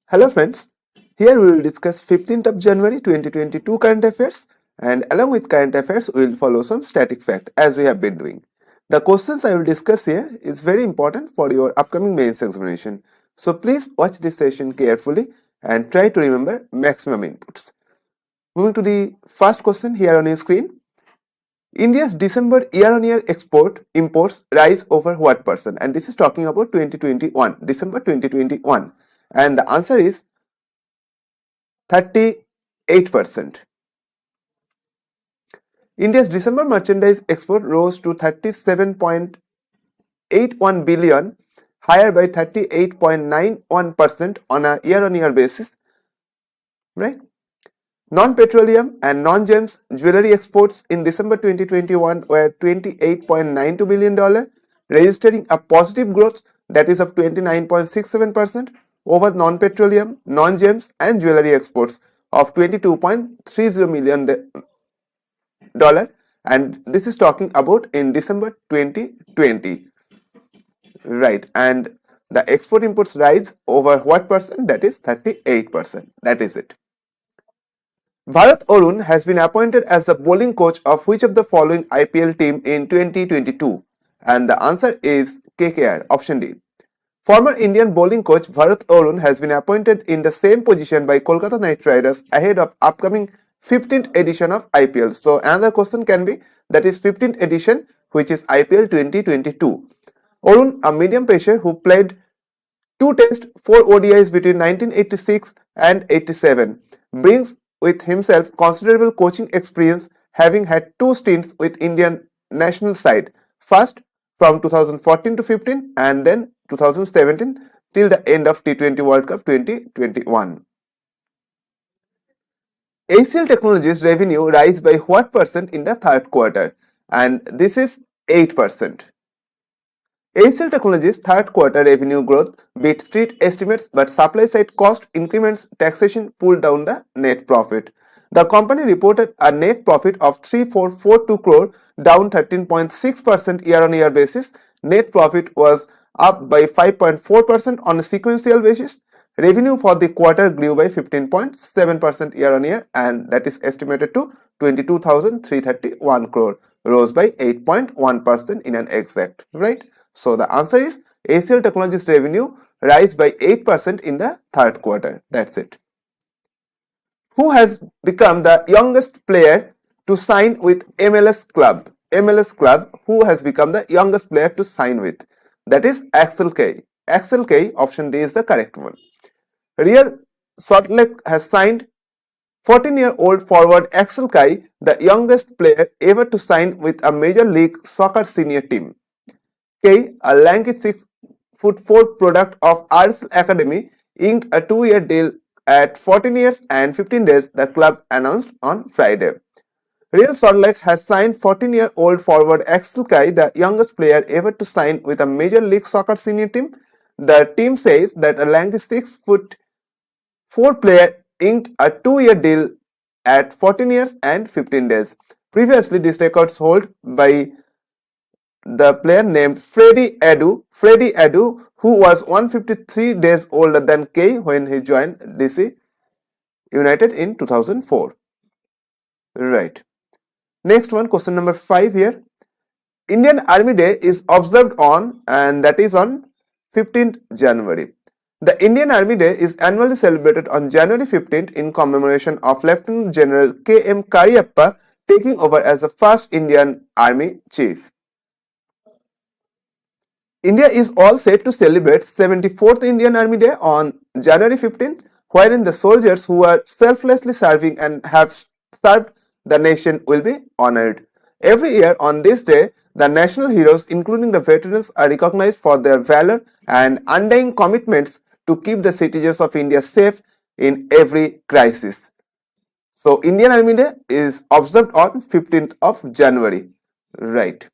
Hello friends, here we will discuss 15th of January 2022 current affairs, and along with current affairs we will follow some static fact as we have been doing. The questions I will discuss here is very important for your upcoming mains examination. So please watch this session carefully and try to remember maximum inputs. Moving to the first question here on your screen. India's December year-on-year imports rise over what percent? And this is talking about 2021, December 2021. And the answer is 38%. India's December merchandise export rose to 37.81 billion, higher by 38.91% on a year-on-year basis, right? Non-petroleum and non-gems jewelry exports in December 2021 were $28.92 billion, registering a positive growth that is of 29.67% over non-petroleum, non-gems and jewelry exports of $22.30 million, and this is talking about in December 2020, right? And the export imports rise over what percent? That is 38%. That is it. Bharat Arun has been appointed as the bowling coach of which of the following IPL team in 2022? And the answer is KKR, option D. Former Indian bowling coach Bharat Arun has been appointed in the same position by Kolkata Knight Riders ahead of upcoming 15th edition of IPL. So another question can be, that is 15th edition, which is IPL 2022. Arun, a medium pacer who played 2 tests, 4 ODIs between 1986 and 87, brings with himself considerable coaching experience, having had 2 stints with Indian national side, first from 2014 to 15 and then 2017 till the end of T20 World Cup 2021. HCL Technologies revenue rise by what percent in the third quarter? And this is 8%. HCL Technologies' third quarter revenue growth beat street estimates, but supply side cost increments taxation pulled down the net profit. The company reported a net profit of 3442 crore, down 13.6% year-on-year basis. Net profit was up by 5.4% on a sequential basis. Revenue for the quarter grew by 15.7% year-on-year, and that is estimated to 22,331 crore, rose by 8.1% in an exact, right? So the answer is HCL Technologies revenue rise by 8% in the third quarter. That's it. Who has become the youngest player to sign with MLS Club? MLS Club, who has become the youngest player to sign with? That is Axel K. Axel K, option D is the correct one. Real Salt Lake has signed 14-year-old forward Axel Kai, the youngest player ever to sign with a Major League Soccer senior team. K, a lanky 6'4" product of RSL Academy, inked a 2-year deal at 14 years and 15 days, the club announced on Friday. Real Salt Lake has signed 14-year-old forward Axel Kai, the youngest player ever to sign with a Major League Soccer senior team. The team says that a lanky 6'4" player inked a 2-year deal at 14 years and 15 days. Previously, this record was held by the player named Freddie Adu, who was 153 days older than K when he joined DC United in 2004. Right. Next one, question number 5 here. Indian Army Day is observed on, and that is on 15th January. The Indian Army Day is annually celebrated on January 15th in commemoration of Lieutenant General K.M. Cariappa taking over as the first Indian Army Chief. India is all set to celebrate 74th Indian Army Day on January 15th, wherein the soldiers who are selflessly serving and have served the nation will be honored. Every year on this day, the national heroes, including the veterans, are recognized for their valor and undying commitments to keep the citizens of India safe in every crisis. So, Indian Army Day is observed on 15th of January. Right.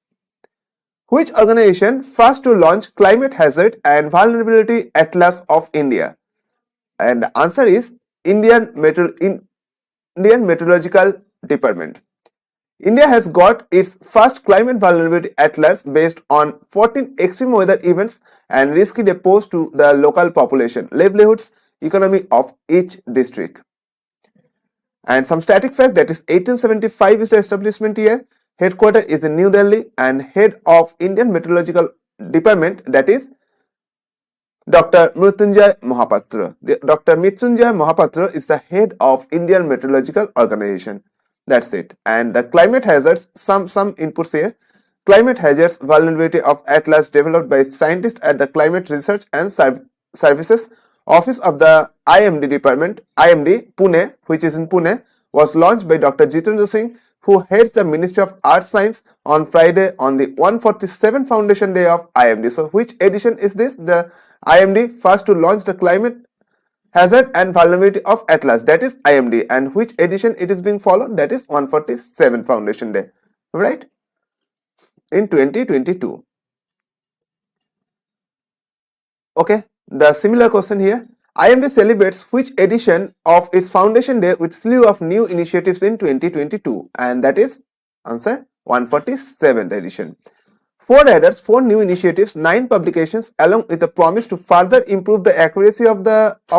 Which organization first to launch Climate Hazard and Vulnerability Atlas of India? And the answer is Indian Meteorological Department. India has got its first Climate Vulnerability Atlas based on 14 extreme weather events and risky posed to the local population, livelihoods, economy of each district. And some static fact, that is 1875 is the establishment year. Headquarter is in New Delhi, and head of Indian Meteorological Department, that is Dr. Mrityunjay Mohapatra. Dr. Mrityunjay Mohapatra is the head of Indian Meteorological Organization. That's it. And the climate hazards, some inputs here. Climate hazards vulnerability of Atlas developed by scientists at the Climate Research and Services Office of the IMD Department, IMD Pune, which is in Pune, was launched by Dr. Jitendra Singh, who heads the Ministry of Earth Science, on Friday on the 147th Foundation Day of IMD. So which edition is this? The IMD first to launch the Climate Hazard and Vulnerability of Atlas, that is IMD, and which edition it is being followed? That is 147th Foundation Day, right? In 2022. Okay, the similar question here. IMD celebrates which edition of its Foundation Day with slew of new initiatives in 2022, and that is answer 147th edition. 4 adders, 4 new initiatives, 9 publications, along with a promise to further improve the accuracy of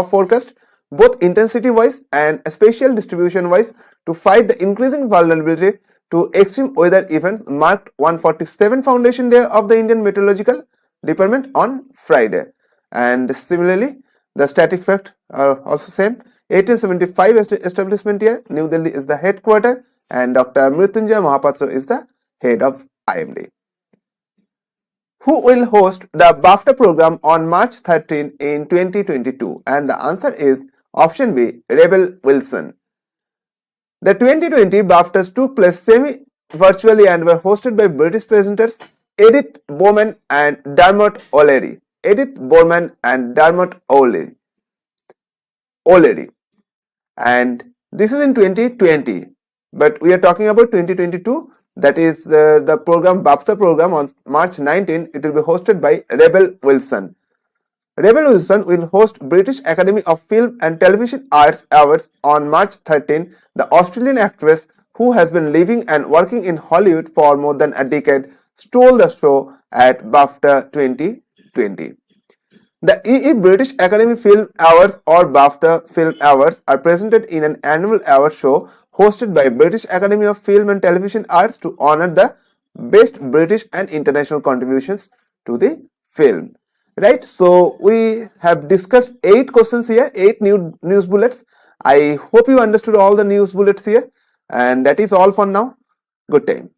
forecast, both intensity wise and spatial distribution wise, to fight the increasing vulnerability to extreme weather events, marked 147th Foundation Day of the Indian Meteorological Department on Friday. And similarly, the static fact are also same. 1875 establishment year, New Delhi is the headquarter, and Dr. Mrityunjay Mohapatra is the head of IMD. Who will host the BAFTA program on March 13 in 2022? And the answer is option B, Rebel Wilson. The 2020 BAFTAs took place semi-virtually and were hosted by British presenters Edith Bowman and Dermot O'Leary. Edith Bowman and Dermot O'Leary. And this is in 2020, but we are talking about 2022. That is the program, BAFTA program, on March 19. It will be hosted by Rebel Wilson. Rebel Wilson will host British Academy of Film and Television Arts Awards on March 13. The Australian actress, who has been living and working in Hollywood for more than a decade, stole the show at BAFTA 2020. The EE British Academy Film Awards, or BAFTA Film Awards, are presented in an annual award show hosted by British Academy of Film and Television Arts to honor the best British and international contributions to the film. Right, so we have discussed 8 questions here, 8 new news bullets. I hope you understood all the news bullets here, and that is all for now. Good time.